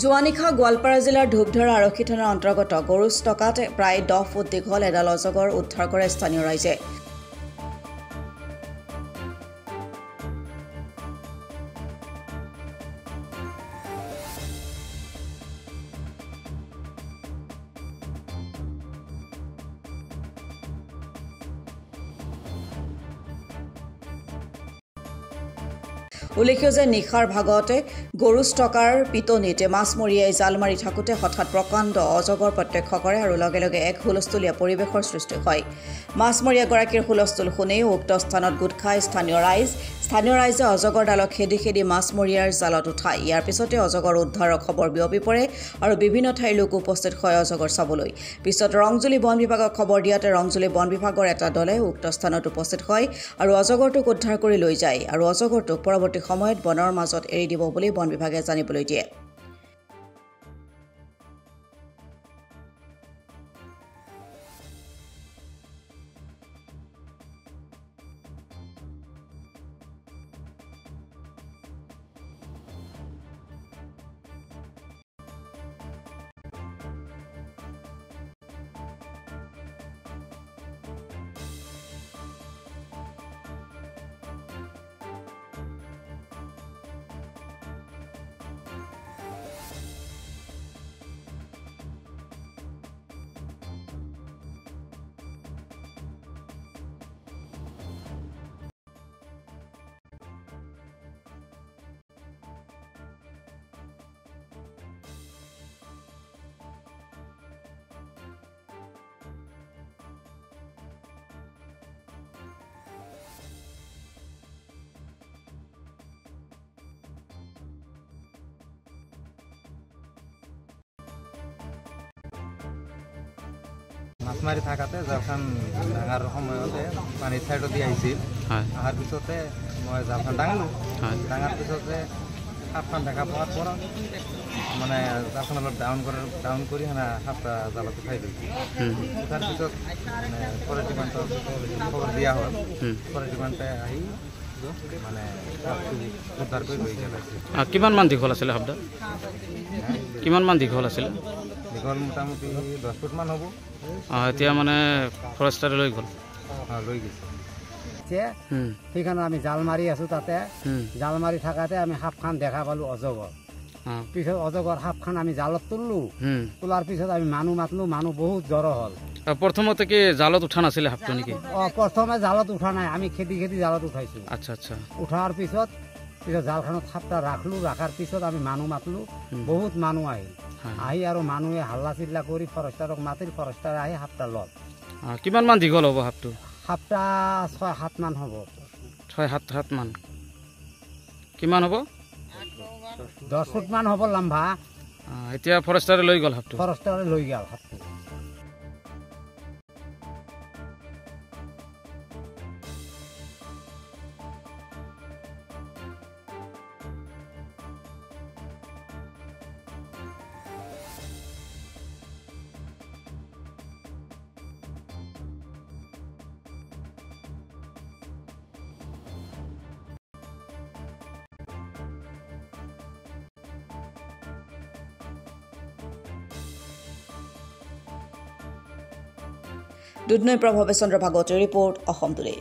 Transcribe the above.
জোৱানিশা গোৱালপাৰা জিলাৰ ধূপধৰা আৰক্ষী থানাৰ অন্তৰ্গত গৰুষ্টকাত প্ৰায় 10 ফুট দীঘল এডাল অজগৰ উদ্ধাৰ কৰে স্থানীয় ৰাইজে। উল্লেখ্য যে নিশাৰ ভাগতে গৰুষ্টকাৰ পিটনিতে মাছমৰীয়াই জাল মাৰি থাকোঁতে হঠাৎ প্ৰকাণ্ড অজগৰ প্ৰত্যক্ষ কৰে আৰু লগে লগে এক হুলস্থুলীয়া পৰিৱেশৰ সৃষ্টি হয়। মাছমৰীয়াগৰাকীৰ হুলস্থুল শুনেই উক্ত স্থানত গোট খায় স্থানীয় ৰাইজে অজগৰডালক খেদি খেদি মাছমৰীয়াৰ জালত উঠায়। ইয়াৰ পিছতে অজগৰ উদ্ধাৰৰ খবৰ বিয়পি পৰে আৰু বিভিন্ন ঠাইৰ লোক উপস্থিত হয় অজগৰ চাবলৈ। পিছত ৰংজুলি বন বিভাগক খবৰ দিয়াতে ৰংজুলি বন বিভাগৰ এটা দলে উক্ত স্থানত উপস্থিত হয় আৰু অজগৰটোক উদ্ধাৰ কৰি লৈ যায় আৰু অজগৰটোক পৰৱৰ্তী সময়ত বনৰ মাজত এৰি দিব বুলি বন বিভাগে জানিবলৈ দিয়ে। মাছ মাৰি থাকাতে জালখন ডাঙৰ সময়তে পানীৰ চাইডত দি আহিছিল। অহাৰ পিছতে মই জালখন ডাঙিলোঁ। ডাঙাৰ পিছতে সাপখন দেখা পোৱাৰ পৰা মানে জালখন অলপ ডাউন কৰি সাপটা জালত উঠাই দিলোঁ। উঠাৰ পিছত মানে ফৰেষ্ট ডিপাৰ্টমেণ্টক খবৰ দিয়া হ'ল। ফৰেষ্ট ডিপাৰ্টমেণ্টে আহি মানে উদ্ধাৰ কৰি লৈ গৈছে। কিমান মান দীঘল আছিলে সাপটা? কিমান মান দীঘল আছিলে? দীঘল মোটামুটি 10 ফুটমান হ'ব। এতিয়া মানে ফৰেষ্টাৰে লৈ গ'ল। লৈ গৈছে। সেইকাৰণে আমি জাল মাৰি আছোঁ। তাতে জাল মাৰি থাকাতে আমি সাপখান দেখা পালোঁ অজগৰ। পিছত অজগৰ সাপখান আমি জালত তুলিলোঁ। তোলাৰ পিছত আমি মানুহ মাতিলোঁ। মানুহ বহুত জড়ো হ'ল। প্ৰথমতে কি জালত উঠা নাছিলে সাপটো নেকি? প্ৰথমে জালত উঠা নাই, আমি খেদি খেদি জালত উঠাইছোঁ। আচ্ছা আচ্ছা। উঠাৰ পিছত জালখনত সাপটা ৰাখলোঁ। ৰাখাৰ পিছত আমি মানুহ মাতিলোঁ। বহুত মানুহ আহিল। আহি আৰু মানুহে হাল্লা চিল্লা কৰি ফৰেষ্টাৰক মাতিল। ফৰেষ্টাৰে আহি সাপটা ল'ল। কিমান মান দীঘল হ'ব সাপটো? সাপটা 6-7 মান হ'ব। 6-7 মান। কিমান হ'ব? 10 ফুট মান হ'ব লম্বা। এতিয়া ফৰেষ্টাৰে লৈ গ'ল সাপটো? ফৰেষ্টাৰে লৈ গ'ল সাপটো। দুধনৈ প্ৰভাৱে চন্দ্ৰ ভাগৱতীৰ ৰিপৰ্ট, অসম টুডে।